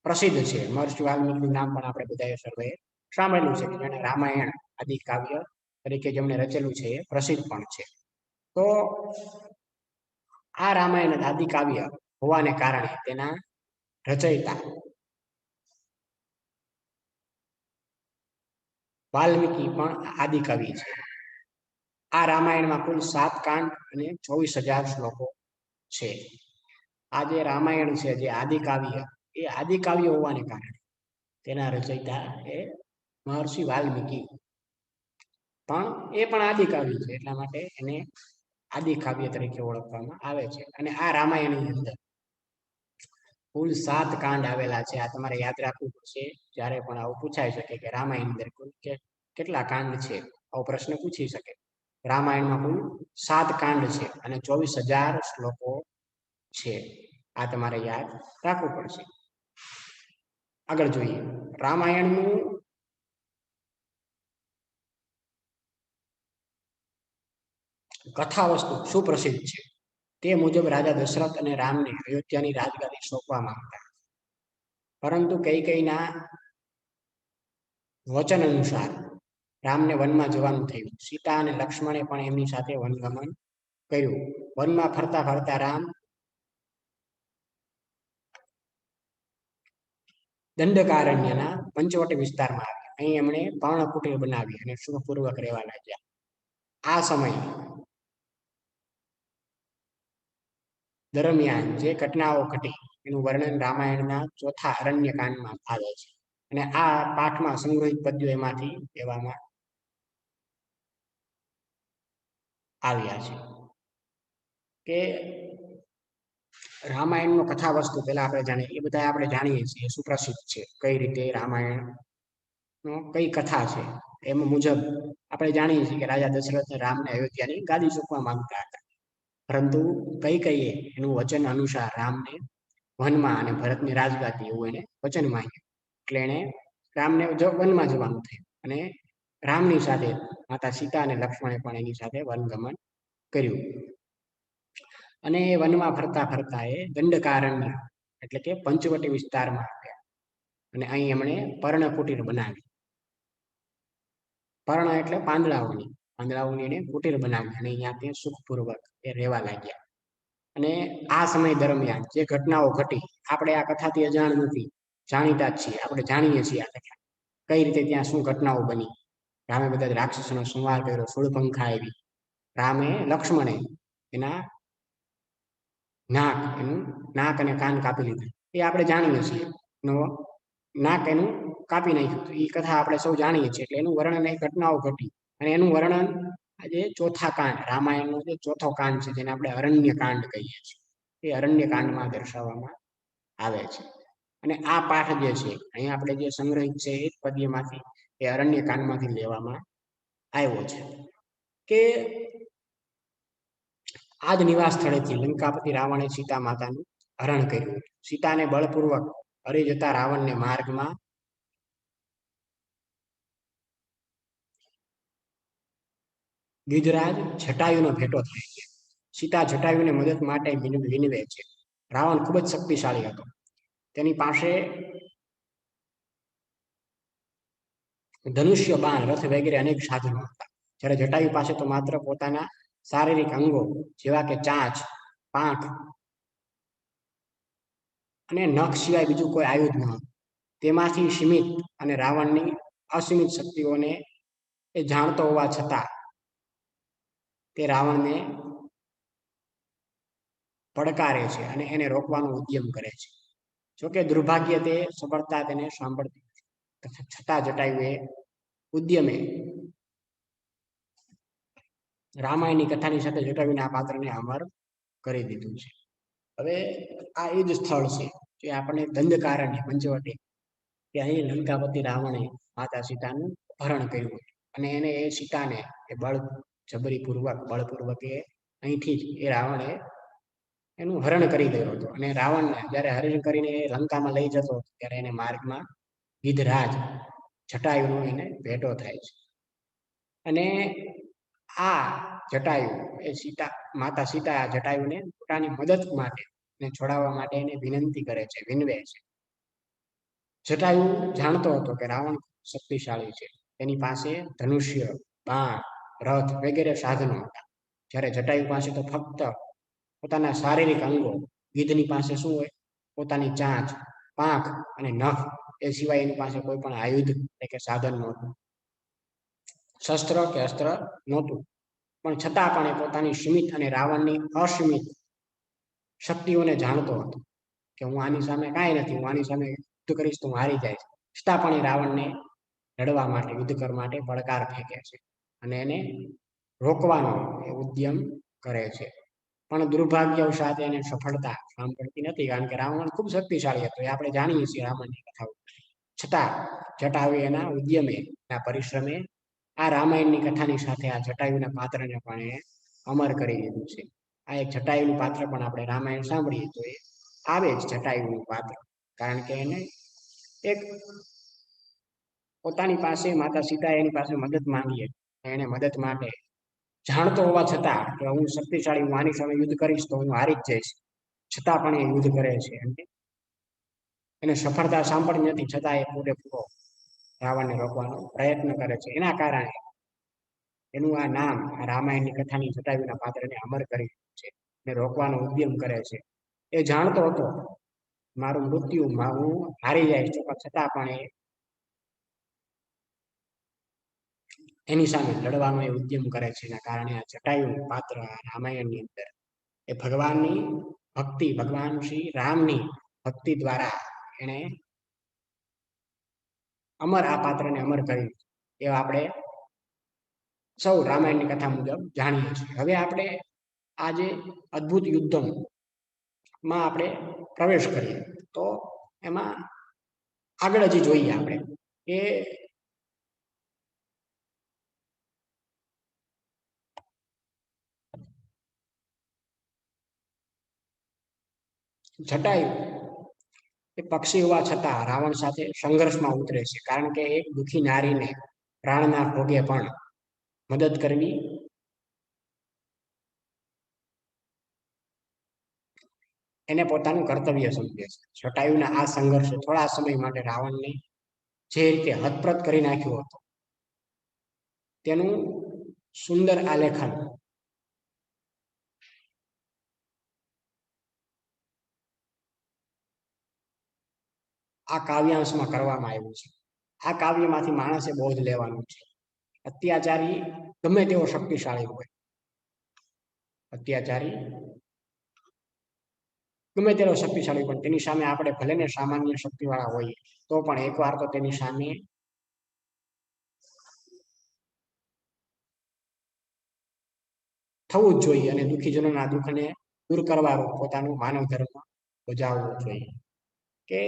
પ્રસિદ્ધ છે. મહર્ષિ વાલ્મીકીનું નામ પણ આપણે બધાએ સર્વે સાંભળેલું છે કે જેને રામાયણ આદિ કાવ્ય તરીકે જેમણે રચેલું છે એ પ્રસિદ્ધ પણ છે. તો આ રામાયણ આદિ કાવ્ય હોવાને કારણે તેના રચયિતા વાલ્મીકી પણ આદિકવિ છે. આ રામાયણમાં કુલ 7 કાંડ અને 24,000 શ્લોકો છે. આ જે રામાયણ છે જે આદિકાવ્ય એ આદિકાવ્ય હોવાને કારણે તેના રચયિતા એ મહર્ષિ વાલ્મીકી પણ આદિકાવ્ય છે એટલા માટે એને આદિકાવ્ય તરીકે ઓળખવામાં આવે છે. અને આ રામાયણની અંદર કુલ 7 કાંડ આવેલા છે. આ તમારે યાદ રાખવું પડશે. જ્યારે પણ આવું પૂછાઈ શકે કે રામાયણ અંદર કુલ કેટલા કાંડ છે, આવો પ્રશ્ન પૂછી શકે. રામાયણમાં કુલ 7 કાંડ છે અને 24,000 શ્લોકો છે. આ તમારે યાદ રાખવું પડશે. આગળ જોઈએ. રામાયણનું કથા વસ્તુ સુપ્રસિદ્ધ છે. તે મુજબ રાજા દશરથ અને રામને અયોધ્યાની રાજગાદી સોંપવામાં હતા. પરંતુ કૈકેયીના વચન અનુસાર રામને વનમાં જવાનું થયું. સીતા અને લક્ષ્મણે પણ એમની સાથે વનગમન કર્યું. વનમાં ફરતા ફરતા રામ દંડકારણ્યના પંચવટી વિસ્તારમાં આવ્યા. અહીં એમણે પર્ણકુટીર બનાવી અને સુખપૂર્વક રહેવા લાગ્યા. આ સમય દરમિયાન જે ઘટનાઓ ઘટી એનું વર્ણન રામાયણના ચોથા અરણ્ય કાંડમાં આવે છે. અને આ પાઠમાં સંગ્રહિત પદ્યો એમાંથી લેવામાં આવ્યા છે. કે રામાયણનો કથા વસ્તુ પેલા આપણે જાણીએ, એ બધા આપણે જાણીએ છીએ, સુપ્રસિદ્ધ છે. કઈ રીતે રામાયણ કઈ કથા છે એમ મુજબ આપણે જાણીએ છીએ કે રાજા દશરથ રામને અયોધ્યાની ગાદી સોંપવા માંગતા હતા. પરંતુ કઈ એનું વચન અનુસાર રામને વનમાં અને ભરતની રાજગાદી એવું એને વચન માંગ્યું. એટલે એને રામને વનમાં જવાનું થયું અને રામની સાથે માતા સીતા અને લક્ષ્મણે પણ એની સાથે વનગમન કર્યું. અને એ વનમાં ફરતા ફરતા એ દંડકારણ્ય એટલે કે પંચવટી વિસ્તારમાં આવ્યા. અને અહીં એમણે પર્ણકુટીર બનાવી. પર્ણ એટલે પાંદડાઓની એને કુટીર બનાવી અને અહીંયા તે સુખપૂર્વક એ રહેવા લાગ્યા. અને આ સમય દરમિયાન જે ઘટનાઓ ઘટી, આપણે આ કથાથી અજાણ નથી, જાણીતા જ છીએ, આપણે જાણીએ છીએ આ કથા કઈ રીતે ત્યાં શું ઘટનાઓ બની. રામે બધા રાક્ષસોનો સંહાર કર્યો, શૂળપંખા આવી, રામે લક્ષ્મણે એના નાક અને કાન કાપી લીધા, એ આપણે જાણીએ છીએ. નાક એનું કાપી નાખ્યું, એ કથા આપણે સૌ જાણીએ છીએ. એટલે એનું વર્ણન, એ ઘટનાઓ ઘટી અને એનું વર્ણન આજે ચોથા કાંડ, રામાયણનો જે ચોથો કાંડ છે જેને આપણે અરણ્ય કાંડ કહીએ છીએ, એ અરણ્ય કાંડમાં દર્શાવવામાં આવે છે. અને આ પાઠ જે છે અહીંયા આપણે જે સંગ્રહિત છે એ જ પદ્યમાંથી, એ અરણ્ય કાંડમાંથી લેવામાં આવ્યો છે. કે આ જ નિવાસ સ્થળેથી લંકાપતિ રાવણે સીતા માતાનું હરણ કર્યું. સીતાને બળપૂર્વક હરી જતા રાવણને માર્ગમાં ગિધરાજ જટાયુનો ભેટો થાય છે. સીતા જટાયુને મદદ માટે વિનવે છે. રાવણ ખૂબ જ શક્તિશાળી હતો. તેની પાસે ધનુષ્ય, બાણ, રથ વગેરે અનેક સાધનો હતા. જ્યારે જટાયુ પાસે તો માત્ર પોતાના શારીરિક અંગો જેવા કે ચાંચ, પાંખ અને નખ સિવાય બીજું કોઈ આયુધ ન હતું. તેમાંથી સીમિત અને રાવણની અસીમિત શક્તિઓને એ જાણતો હોવા છતાં તે રાવણને પડકારે છે અને એને રોકવાનો ઉદ્યમ કરે છે. જોકે દુર્ભાગ્ય તે સફળતા તેને સાંભળતી નથી. છતાં જટાયુએ ઉદ્યમે રામાયણની કથાની સાથે જટાયુના આ પાત્રને અમર કરી દીધું છે. હવે આ એ જ સ્થળ છે જે આપણે દંડકારણ્ય પંચવટી, કે અહીં લંકાપતિ રાવણે માતા સીતાનું અપહરણ કર્યું હતું. અને એને એ સીતાને એ બળપૂર્વક એ અહીંથી જ એ રાવણે એનું હરણ કરી ગયો હતો. અને રાવણને જ્યારે હરણ કરીને લંકામાં લઈ જતો હતો ત્યારે એને માર્ગમાં ગિધરાજ જટાયુનો એને ભેટો થાય છે. અને આ જટાયુ એ માતા સીતા આ જટાયુને પોતાની મદદ માટે ને છોડાવવા માટે એને વિનંતી કરે છે, વિનવે છે. જટાયુ જાણતો હતો કે રાવણ શક્તિશાળી છે. તેની પાસે ધનુષ્ય, બાણ, રથ વગેરે સાધનો હતા. જ્યારે જટાયુ પાસે તો ફક્ત પોતાના શારીરિક અંગો, ગીધની પાસે શું હોય? પોતાની ચાંચ, પાંખ અને નખ, એ સિવાય એની પાસે કોઈ પણ આયુધ એટલે કે સાધન નહોતું, શસ્ત્ર કે અસ્ત્ર નહોતું. પણ છતાં પણ એ પોતાની સીમિત અને રાવણની અસીમિત શક્તિઓને જાણતો હતો કે હું આની સામે કાંઈ નથી, હું આની સામે યુદ્ધ કરીશ તો હું હારી જાય. છતાં પણ એ રાવણને લડવા માટે, યુદ્ધ કરવા માટે પડકાર ફેંકે છે અને એને રોકવાનો એ ઉદ્યમ કરે છે. પણ દુર્ભાગ્યવશાત એને સફળતા સાંભળતી નથી, કારણ કે રાવણ ખૂબ શક્તિશાળી હતો, એ આપણે જાણીએ છીએ રાવણની કથાઓ. છતાં જટાયુ એના ઉદ્યમે, એના પરિશ્રમે આ રામાયણની કથાની સાથે આ જટાયુના પાત્રને પણ એ અમર કરી દીધું છે. આ એક જટાયુનું પાત્ર પણ આપણે રામાયણ સાંભળીએ તો એ આવે જ જટાયુનું પાત્ર, કારણ કે એને એક પોતાની પાસે માતા સીતા એની પાસે મદદ માંગીએ, એને મદદ માટે જાણતો હોવા છતાં કે હું શક્તિશાળી, હું આની સામે યુદ્ધ કરીશ તો હું હારી જ જઈશ, છતાં પણ એ યુદ્ધ કરે છે. એને સફળતા સાંભળી નથી, છતાં એ પૂરેપૂરો રાવણને રોકવાનો પ્રયત્ન કરે છે. એના કારણે એનું આ નામ રામાયણની કથાની જટાયુના પાત્રને અમર કરી છે અને રોકવાનો ઉદ્યમ કરે છે. એ જાણતો હતો મારું મૃત્યુમાં હું હારી જઈશ, છતાં પણ એની સામે લડવાનો એ ઉદ્યમ કરે છે. એના કારણે આ જટાયુનું પાત્ર રામાયણની અંદર એ ભગવાનની ભક્તિ, ભગવાન શ્રી રામની ભક્તિ દ્વારા એને અમર આ પાત્રને અમર કર્યું, એવા આપણે સૌ રામાયણની કથા મુજબ જાણીએ છીએ. હવે આપણે આ જે અદ્ભુત યુદ્ધમાં આપણે પ્રવેશ કરીએ તો એમાં આગળ હજી જોઈએ આપણે કે જટાયુ એ પક્ષી હોવા છતાં રાવણ સાથે સંઘર્ષમાં ઉતરે છે, કારણ કે એક દુઃખી નારીને પ્રાણના ભોગે પણ મદદ કરવી એને પોતાનું કર્તવ્ય સમજે છે. જટાયુના આ સંઘર્ષે થોડા સમય માટે રાવણને જે રીતે હતપ્રત કરી નાખ્યો હતો તેનું સુંદર આલેખન આ કાવ્યાંશમાં કરવામાં આવ્યું છે. આ કાવ્યમાંથી માણસે બોધ લેવાનું છે. અત્યાચારી ગમે તેવો શક્તિશાળી હોય, અત્યાચારી ગમે તેવો શક્તિશાળી પણ તેની સામે આપણે ભલે ને સામાન્ય શક્તિવાળા હોઈએ તો પણ એકવાર તો તેની સામે થવું જ જોઈએ અને દુઃખીજનોના દુઃખને દૂર કરવાનું પોતાનું માનવ ધર્મ બજાવવું જોઈએ. કે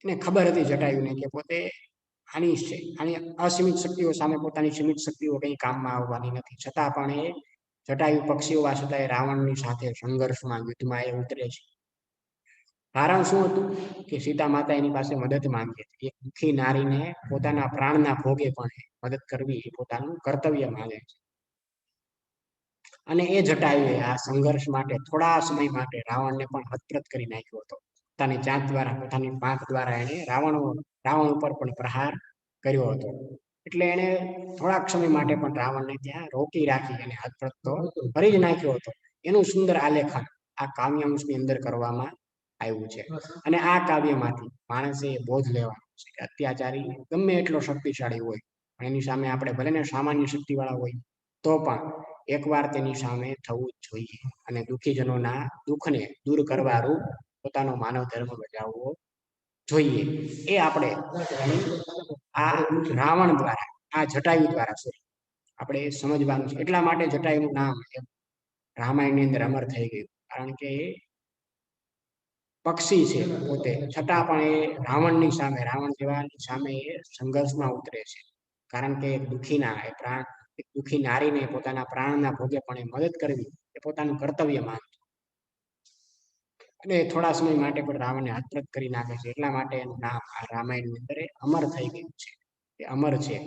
એને ખબર હતી જટાયુને કે પોતે આની અસીમિત શક્તિઓ સામે પોતાની સીમિત શક્તિઓ કંઈ કામમાં આવવાની નથી, છતાં પણ એ જટાયુ પક્ષી હોવા છતાં એ રાવણની સાથે સંઘર્ષમાં યુદ્ધમાં એ ઉતરે છે. કારણ શું હતું કે સીતા માતા એની પાસે મદદ માંગી હતી. એક દુઃખી નારીને પોતાના પ્રાણના ભોગે પણ મદદ કરવી એ પોતાનું કર્તવ્ય માને છે. અને એ જટાયુએ આ સંઘર્ષ માટે થોડા સમય માટે રાવણને પણ હતપ્રત કરી નાખ્યો હતો. પોતાની ચાંચ દ્વારા, પોતાની પાંખ દ્વારા એને રાવણ ઉપર પણ પ્રહાર કર્યો હતો. એટલે એને થોડાક સમય માટે પણ રાવણને ત્યાં રોકી રાખી અને હતપ્રત તો કરી જ નાખ્યો હતો. એનું સુંદર આલેખન આ કાવ્યાંશની અંદર કરવામાં આવ્યું છે. અને આ કાવ્યમાંથી માણસે બોધ લેવાનો છે કે અત્યાચારી ગમે એટલો શક્તિશાળી હોય પણ એની સામે આપણે ભલે ને સામાન્ય શક્તિવાળા હોય તો પણ એકવાર તેની સામે થવું જ જોઈએ અને દુઃખીજનોના દુઃખને દૂર કરવાનું પોતાનો માનવ ધર્મ બજાવવો જોઈએ. એ આપણે આ રાવણ દ્વારા, આ જટાયુ દ્વારા આપણે સમજવાનું છે. એટલા માટે જટાયુનું નામ રામાયણની અંદર અમર થઈ ગયું, કારણ કે એ પક્ષી છે પોતે, છતાં પણ એ રાવણની સામે, રાવણ જેવાની સામે એ સંઘર્ષમાં ઉતરે છે. કારણ કે એક દુઃખી નારીને પોતાના પ્રાણના ભોગે પણ એ મદદ કરવી એ પોતાનું કર્તવ્ય માનતો અને થોડા સમય માટે પણ રાવણને હતપ્રત કરી નાખે છે. એટલા માટે એનું નામ આ રામાયણની અંદર અમર થઈ ગયું છે. એ અમર છે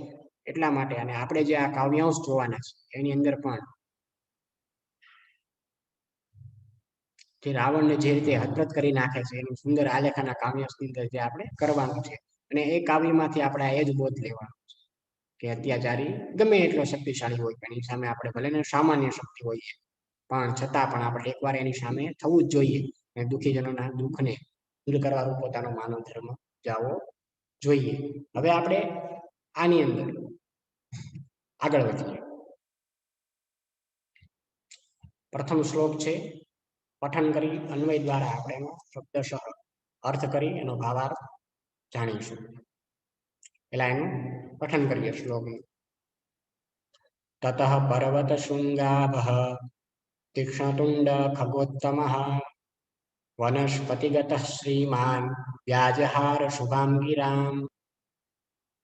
એટલા માટે. અને આપણે જે આ કાવ્યાંશ જોવાના છે એની અંદર પણ કે રાવણને જે રીતે હતપ્રત કરી નાખે છે એનું સુંદર આલેખન આ કાવ્યાંશની અંદર જે આપણે કરવાનું છે. અને એ કાવ્યમાંથી આપણે એ જ બોધ લેવાનો છે કે અત્યાચારી ગમે એટલો શક્તિશાળી હોય પણ એની સામે આપણે ભલે ને સામાન્ય શક્તિ હોઈએ પણ છતાં પણ આપણે એકવાર એની સામે થવું જ જોઈએ અને દુઃખીજનોના દુઃખને દૂર કરવાનું પોતાનો માનવ ધર્મ જાવો જોઈએ. હવે આપણે આની અંદર આગળ વધીએ. પ્રથમ શ્લોક છે, પઠન કરી અન્વય દ્વારા આપણે એનો શબ્દશઃ અર્થ કરી એનો ભાવાર્થ જાણીશું. પેલા એનું પઠન કરીએ શ્લોકનું. તતઃ પર્વત શૃંગાભઃ તીક્ષ્ણતુંડ ખગોત્તમઃ વનસ્પતિગતઃ શ્રીમાન વ્યાજહાર શુભામ ગિરામ.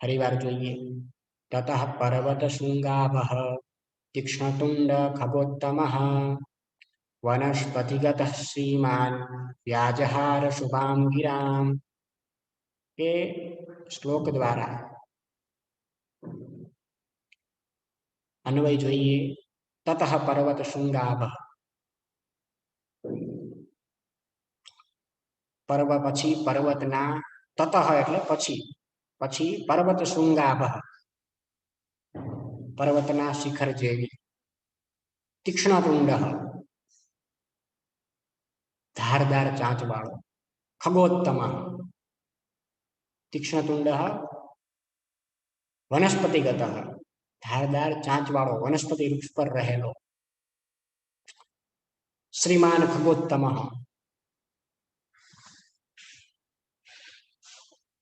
ફરીવાર જોઈએ. તતઃ પર્વત શૃંગાભઃ તીક્ષ્ણતુંડ ખગોત્તમઃ વનસ્પતિગતઃ શ્રીમાન વ્યાજહાર શુભામ ગિરામ. એ શ્લોક દ્વારા અન્વય જોઈએ. તતઃ પર્વત શૃંગાભઃ, પર્વ પછી પર્વતના, તતઃ એટલે પછી પર્વત શૃંગાભઃ પર્વતના શિખર જેવી, તીક્ષ્ણતુંડ धारदार चांच वाळो। खगोत्तमः तीक्ष्णतुंडः वनस्पतिगतः धारदार चांच वाळो वनस्पति वृक्ष पर रहेलो। श्रीमान खगोत्तमः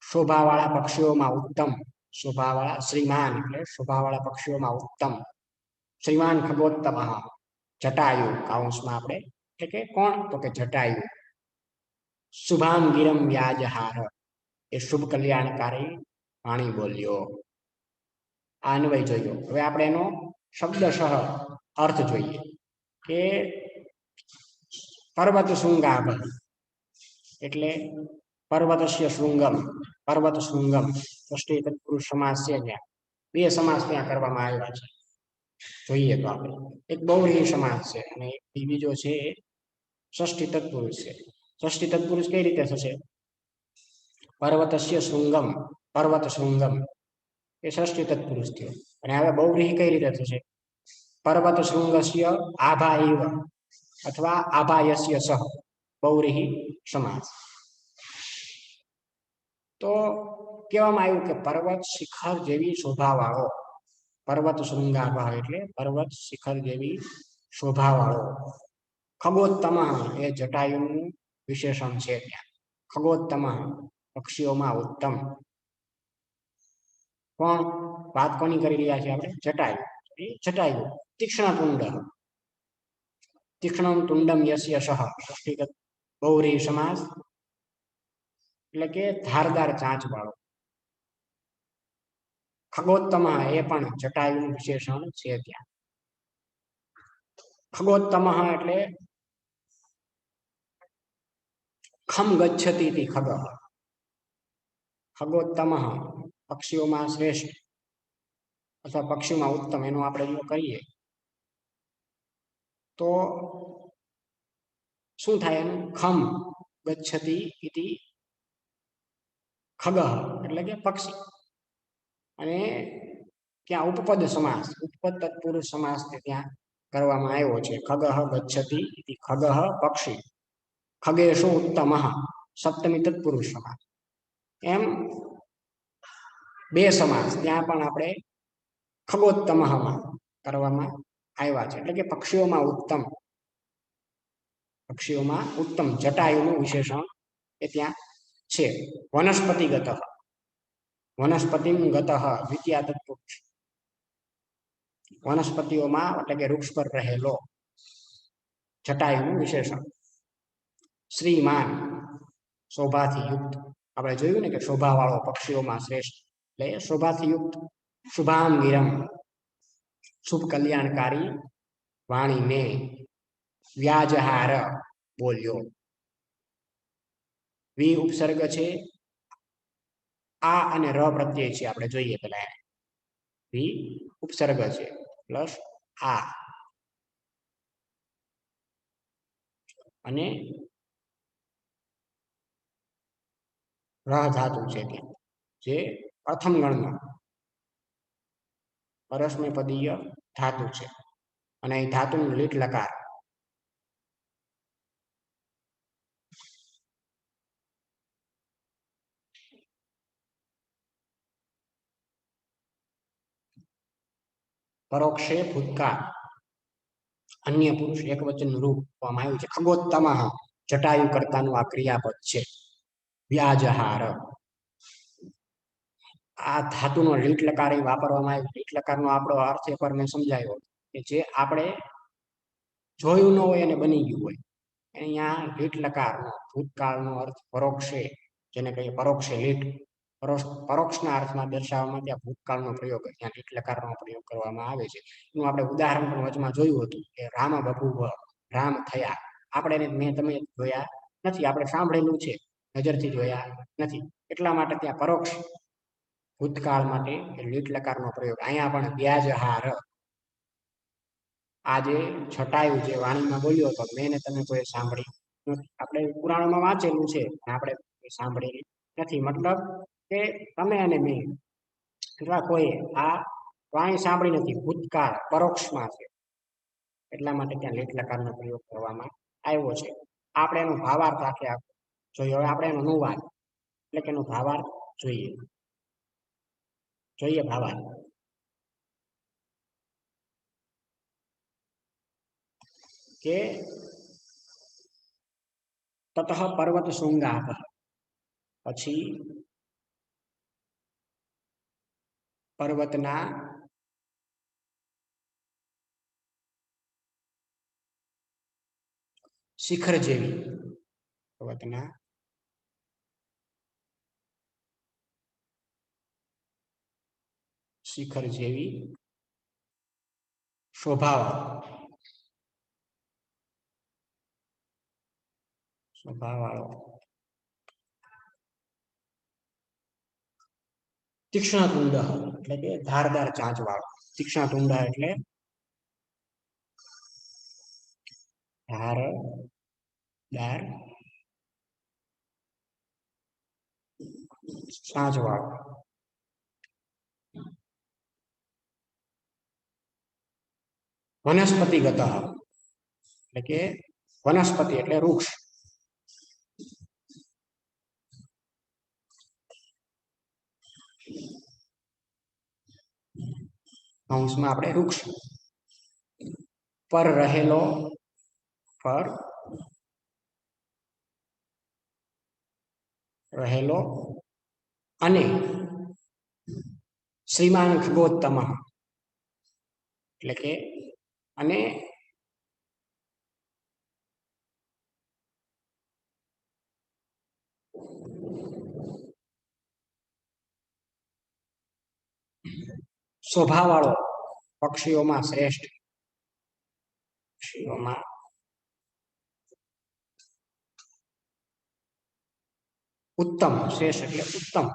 शोभावाळा पक्षीओमां उत्तम। शोभावाळा श्रीमान એટલે શોભાવાળા પક્ષીઓમાં ઉત્તમ। શ્રીમાન ખગોત્તમઃ જટાયુ કૌંસમાં આપણે એટલે કે કોણ તો કે જટાયુ। શુભામ ગિરમ વ્યાજહાર એ શુભ કલ્યાણકારી વાણી બોલ્યો। આ અન્વય જોયો। હવે આપણે એનો શબ્દશઃ અર્થ જોઈએ કે પર્વત શૃંગાભ એટલે પર્વતસ્ય શૃંગમ પર્વત શૃંગમ ષષ્ઠી તત્પુરુષ સમાસ છે ત્યાં બે સમાસ ત્યાં કરવામાં આવ્યા છે જોઈએ તો આપણે એક બહુવ્રીહી સમાસ છે અને એક બીજો છે ષષ્ઠી તત્પુરુષ છે। ષષ્ઠી તત્પુરુષ કઈ રીતે થશે પર્વતસ્ય શૃંગમ પર્વત શૃંગમ એ ષષ્ઠી તત્પુરુષ થયો અને હવે બહુવ્રીહી કઈ રીતે થશે પર્વત શૃંગસ્ય આભા ઇવ અથવા આભાયસ્ય સહ બહુવ્રીહી સમાસ। તો કહેવામાં આવ્યું કે પર્વત શિખર જેવી શોભાવાળો પર્વત શૃંગાભ એટલે પર્વત શિખર જેવી શોભાવાળો। ખગોત્તમ એ જટાયુનું વિશેષણ છે ત્યાં ખગોત્તમ પક્ષીઓમાં ઉત્તમ। કોણ વાત કોની કરી રહ્યા છે આપણે જટાયુ જટાયુ તીક્ષ્ણ તુંડ તીક્ષ્ણમ તુંડમ યસ્ય સહ ષષ્ઠી બહુવ્રીહી સમાસ એટલે કે ધારદાર ચાંચ વાળો। ખગોત્તમ એ પણ જટાયુનું વિશેષણ છે ત્યાં। ખગોત્તમ એટલે ખમ ગચ્છતિ ઇતિ ખગ ખગોત્તમ પક્ષીઓમાં શ્રેષ્ઠ અથવા પક્ષીમાં ઉત્તમ એનો આપણે જો કરીએ તો શું થાય એનું ખમ ગચ્છતિ ઇતિ ખગ એટલે કે પક્ષી અને ત્યાં ઉપપદ સમાસ ઉપપદ તત્પુરુષ સમાસ ત્યાં કરવામાં આવ્યો છે ખગઃ ગચ્છતિ ઇતિ ખગઃ પક્ષી ખગેશુ ઉત્તમઃ સપ્તમી તત્પુરુષ સમાસ એમ બે સમાસ ત્યાં પણ આપણે ખગોત્તમઃમાં કરવામાં આવ્યા છે એટલે કે પક્ષીઓમાં ઉત્તમ જટાયુનું વિશેષણ એ ત્યાં છે। વનસ્પતિગત વનસ્પતિમ ગતઃ દ્વિતીય તત્પુરુષ વનસ્પતિઓમાં એટલે કે વૃક્ષ પર રહેલો જટાયુનું વિશેષણ। શ્રીમાન શોભાથી યુક્ત આપણે જોયું ને કે શોભાવાળો પક્ષીઓમાં શ્રેષ્ઠ એટલે શોભાથી યુક્ત। શુભામ ગિરમ શુભ કલ્યાણકારી વાણીને વ્યાજહાર બોલ્યો। વી ઉપસર્ગ છે આ અને ર પ્રત્યય છે આપણે જોઈએ પેલા એને વી ઉપસર્ગ છે પ્લસ આ અને રહ ધાતુ છે ત્યાં જે પ્રથમ ગણનો પરસ્મૈપદીય ધાતુ છે અને અહીં ધાતુનું લીટ લકાર પરોક્ષે ભૂતકાળ અન્ય પુરુષ એક વચનનું રૂપ આપવામાં આવ્યું છે ખગોત્તમ જટાયુ કર્તાનું આ ક્રિયાપદ છે। વ્યાજહાર આ ધાતુનો લીટ લકાર વાપરવામાં આવ્યો લીટ લકારનો આપણો અર્થ એકવાર મેં સમજાયો કે જે આપણે જોયું ન હોય અને બની ગયું હોય અહીંયા લીટ લકારનો ભૂતકાળનો અર્થ પરોક્ષે જેને કહીએ પરોક્ષે લીટ પરોક્ષના અર્થમાં દર્શાવવામાં ત્યાં ભૂતકાળનો પ્રયોગ ત્યાં લીટ લકારનો પ્રયોગ કરવામાં આવે છે એનું આપણે ઉદાહરણ પણ વચમાં જોયું હતું કે રામ બભુવ રામ થયા આપણે મેં તમે જોયા નથી આપણે સાંભળેલું છે નજરથી જોયા નથી એટલા માટે ત્યાં પરોક્ષ ભૂતકાળ માટે લીટ લકારનો પ્રયોગ અહીંયા પણ વ્યાજહાર આજે છટાયું જે વાણીમાં બોલ્યો હતો મેં તમે કોઈ સાંભળી આપણે પુરાણોમાં વાંચેલું છે આપણે સાંભળેલી નથી મતલબ કે તમે અને મેં અથવા કોઈ આ વાણી સાંભળી નથી ભૂતકાળ પરોક્ષમાં છે એટલા માટે ત્યાં લીટ લકારનો પ્રયોગ કરવામાં આવ્યો છે। આપણે એનો ભાવાર્થ આખે આખો જોઈએ. હવે આપણે એનો અનુવાદ એટલે કે એનો ભાવાર્થ જોઈએ ભાવાર્થ. કે તતઃ પર્વત શૃંગાપ, પછી પર્વતના શિખર જેવી, પર્વતના શિખર જેવી શોભાવાળો તીક્ષ્ણ તુંડ એટલે કે ધારદાર ચાંચ વાળો. તીક્ષ્ણ તુંડ એટલે ધારદાર ચાંચ વાળો. વનસ્પતિગત એટલે કે વનસ્પતિ એટલે વૃક્ષ. કૌંસમાં આપણે વૃક્ષ પર રહેલો, પર રહેલો અને શ્રીમાન ખગોત્તમ એટલે કે અને શોભાવાળો, પક્ષીઓમાં શ્રેષ્ઠ, પક્ષીઓમાં ઉત્તમ, શ્રેષ્ઠ એટલે ઉત્તમ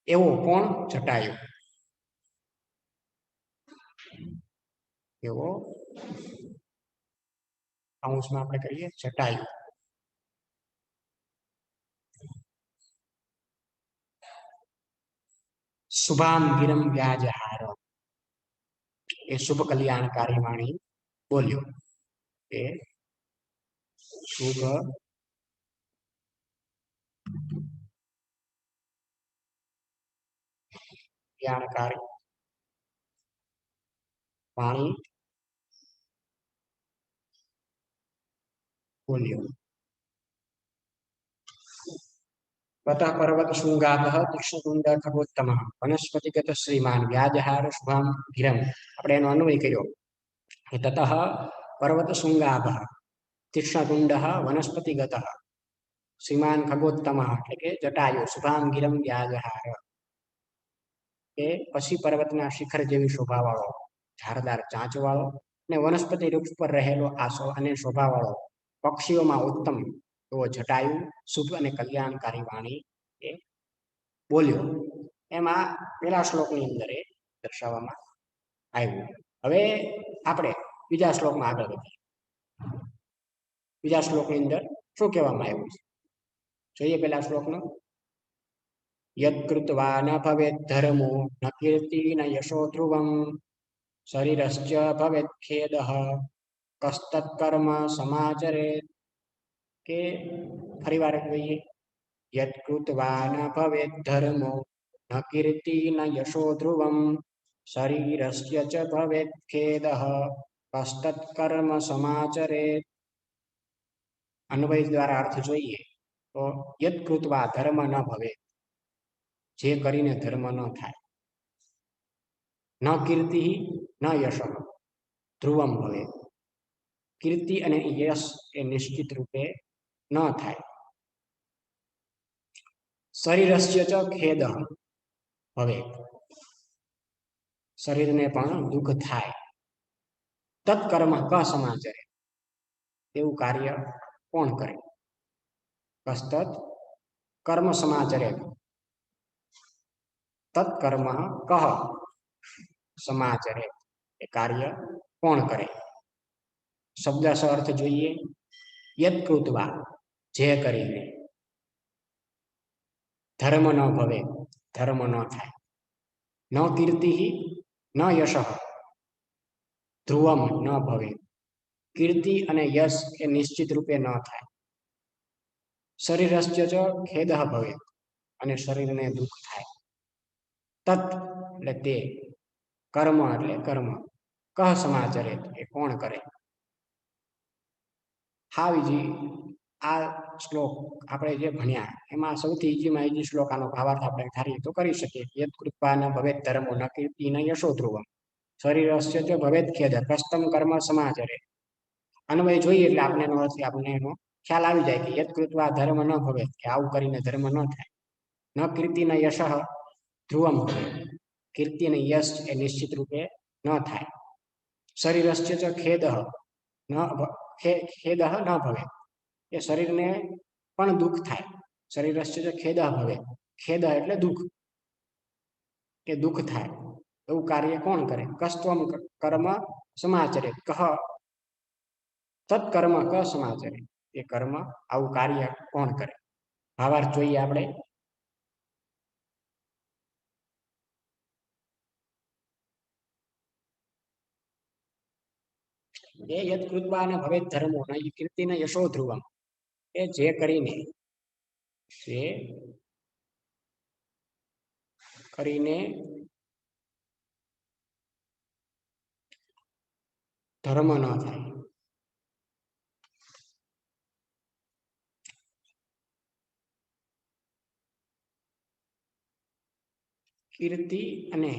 એવો કોણ? જટાયુ. એવો કૌંસમાં આપણે કહીએ જટાયુ. શુભામ ગિરમ વ્યાજહાર, એ શુભ કલ્યાણકારી વાણી બોલ્યો. એ શુભ કલ્યાણકારી વાણી બોલ્યો. તતઃ પર્વત શૃંગાપઃ તીક્ષ્ણતુંડ ખગોત્તમઃ વનસ્પતિગત શ્રીમાન વ્યાજહાર શુભામ ગિરમ. આપણે એનો અન્વય કર્યો કે તતઃ પર્વત શૃંગાપઃ તીક્ષ્ણતુંડ વનસ્પતિગત શ્રીમાન ખગોત્તમઃ એટલે કે જટાયુ શુભામ ગિરમ વ્યાજહાર. કે પછી પર્વતના શિખર જેવી શોભાવાળો, ધારદાર ચાંચ વાળો અને વનસ્પતિ વૃક્ષ પર રહેલો આસો અને શોભાવાળો, પક્ષીઓમાં ઉત્તમ એવો જટાયુ શુભ અને કલ્યાણકારી વાણી એ બોલ્યો. એમાં પેલા શ્લોકની અંદર એ દર્શાવવામાં આવ્યું. હવે આપણે બીજા શ્લોકમાં આગળ વધીએ. બીજા શ્લોકની અંદર શું કહેવામાં આવ્યું છે જોઈએ પેલા શ્લોકનો. યત્કૃત્વા ન ભવેત ધર્મો ન કીર્તિ ન યશો ધ્રુવમ શરીરશ્ચ ભવેત ખેદઃ કસ્તત્કર્મ સમાચરેત. કે ફરીવાર જોઈએ. યત્કૃત્વા ન ભવેત ધર્મો ન કીર્તિ ન યશો ધ્રુવમ શરીરસ્ય ચ ભવેત ખેદઃ કસ્તત્કર્મ સમાચરેત. અન્વય દ્વારા અર્થ જોઈએ તો યત્કૃત્વા ધર્મ ન ભવેત, જે કરીને ધર્મ ન થાય. ન કીર્તિ ન યશ ધ્રુવમ ભવેત, કીર્તિ અને યશ એ નિશ્ચિત રૂપે ન થાય. શરીરસ્ય ચ ખેદ ભવેત, શરીરને પણ દુઃખ થાય. તત્કર્મ ક સમાચરે, એવું કાર્ય કોણ કરે? કસ્તત કર્મ સમાચરે, તત્કર્મ કહ સમાચરે, એ કાર્ય કોણ કરે? શબ્દ અર્થ જોઈએ. યત્કૃત્વા, જે કરીને ધર્મ ન ભવે, ધર્મ ન થાય. ન કીર્તિ ન યશ ધ્રુવમ ન ભવે, કીર્તિ અને યશ એ નિશ્ચિત રૂપે ન થાય. શરીરસ્ય ચ ખેદ ભવે, અને શરીરને દુઃખ થાય. તત એટલે તે, કર્મ એટલે કર્મ, કહ સમાચરે એ કોણ કરે. હાવીજી આ શ્લોક આપણે જે ભણ્યા એમાં સૌથી ઈજીમાં ઈજી શ્લોક આનો ભાવાર્થ આપણે ધારીએ તો કરી શકીએ. યદ કૃત્વા ન ભવેત ધર્મો ન કીર્તિ ન યશો ધ્રુવમ શરીરસ્ય ચ ભવેત ખેદ કસ્તમ કર્મ સમાચરે. અન્વય જોઈએ એટલે આપણે એનો અર્થ આપણે એનો ખ્યાલ આવી જાય કે યદ કૃત્વા ધર્મ ન ભવે, કે આવું કરીને ધર્મ ન થાય. ન કીર્તિ ન યશ ધ્રુવમ ભવે, કીર્તિ અને યશ એ નિશ્ચિત રૂપે ન થાય. શરીરસ્ય ચ ખેદ ન ખેદ ન ભવે, એ શરીરને પણ દુઃખ થાય. શરીરસ્ય ચ ખેદ ભવે, ખેદ એટલે દુઃખ, કે દુઃખ થાય એવું કાર્ય કોણ કરે. કસ્ત્વમ કર્મ સમાચરે કહ તત્કર્મ ક સમાચરે, એ કર્મ આવું કાર્ય કોણ કરે. ભાવાર્થ જોઈએ આપણે. એ યદ કૃત્વા ન ભવેત ધર્મો ન કીર્તિ ન યશો ધ્રુવમ, એ જે કરીને ધર્મ ન થાય. કીર્તિ અને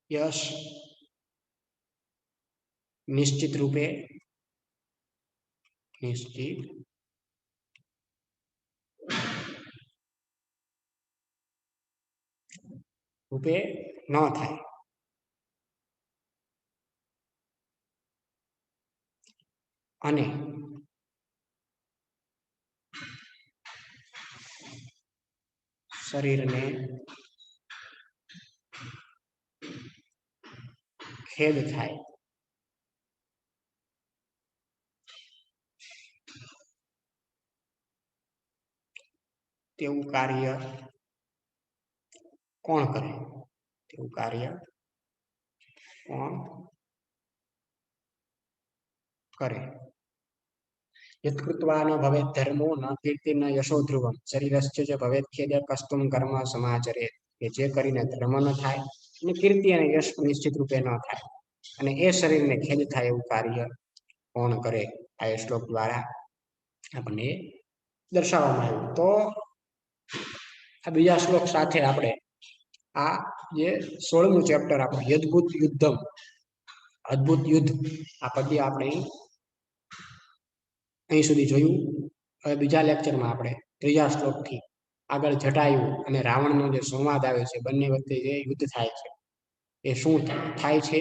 યશ નિશ્ચિત રૂપે ન થાય. અને શરીરને ખેદ થાય. તેવું કાર્ય કોણ કરે. તેવું કાર્ય કોણ કરે. યદ કૃત્વા ન ભવેત ધર્મો ન કીર્તિ ન યશો ધ્રુવમ શરીરસ્ય ચ ભવેત ખેદ કસ્તુમ કર્મ સમાચરે, કે જે કરીને ધર્મ ન થાય અને કીર્તિ અને યશ નિશ્ચિત રૂપે ન થાય, અને એ શરીરને ખેદ થાય એવું કાર્ય કોણ કરે. આ શ્લોક દ્વારા આપણને દર્શાવવામાં આવ્યું. તો આ બીજા શ્લોક સાથે આપણે આ જે 16મું ચેપ્ટર આપણું યદભૂત યુદ્ધમ, અદ્ભુત યુદ્ધ, આ પદ્ય આપણે અહીં સુધી જોયું. હવે બીજા લેક્ચરમાં આપણે ત્રીજા શ્લોકથી આગળ જટાયુ અને રાવણનો જે સંવાદ આવે છે, બંને વચ્ચે જે યુદ્ધ થાય છે એ શું થાય છે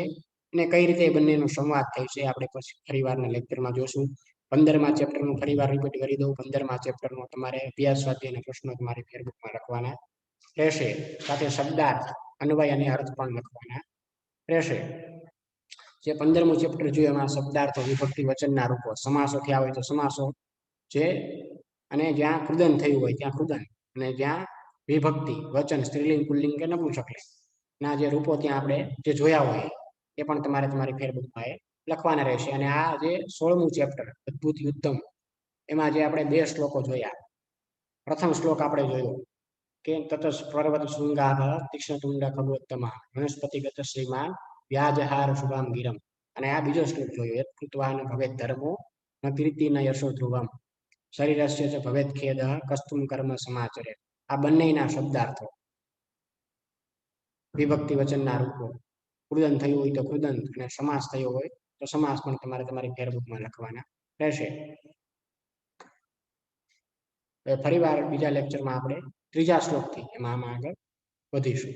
અને કઈ રીતે બંનેનો સંવાદ થાય છે આપણે પછી ફરીવારના લેક્ચરમાં જોશું. 15મા ચેપ્ટરનું ફરીવાર રિપીટ કરી દઉં. 15મા ચેપ્ટરનો તમારે અભ્યાસ સ્વાધ્યાય અને પ્રશ્નો તમારી ફેરબુકમાં લખવાના રહેશે. સાથે શબ્દાર્થ, અન્વય અને અર્થ પણ લખવાના રહેશે. જે 15મું ચેપ્ટર જોયું એમાં શબ્દાર્થો, વિભક્તિ, વચનના રૂપો, સમાસો થયા હોય તો સમાસો, જે અને જ્યાં કૃદન થયું હોય ત્યાં કૃદન, અને જ્યાં વિભક્તિ, વચન, સ્ત્રીલિંગ, પુલ્લિંગ કે નપુંસકલિંગ ના જે રૂપો ત્યાં આપણે જે જોયા હોય એ પણ તમારે તમારી ફેરબુકમાં એ લખવાના રહેશે. અને આ જે 16મું ચેપ્ટર અદ્ભુત યુદ્ધમ, એમાં જે આપણે 2 શ્લોકો જોયા. પ્રથમ શ્લોક આપણે જોયો કે તતસ પર્વત શૃંગાભ તીક્ષ્ણ તુંડ ખગોત્તમઃ વનસ્પતિગત શ્રીમાન વ્યાજહાર શુભામ ગિરમ. અને આ બીજો શ્લોક જોયો યદ કૃત્વા ન ભવેત ધર્મો ન કીર્તિ ન યશો ધ્રુવમ શરીરસ્ય ચ ભવેત ખેદ કસ્તુમ કર્મ સમાચરે. આ બંનેના શબ્દાર્થો, વિભક્તિ, વચનના રૂપો, કૃદન થયું હોય તો કૃદન, અને સમાસ થયો હોય તો સમાસ પણ તમારે તમારી ફેરબુકમાં લખવાના રહેશે. ફરીવાર બીજા લેક્ચરમાં આપણે ત્રીજા શ્લોકથી એમાં આગળ વધીશું.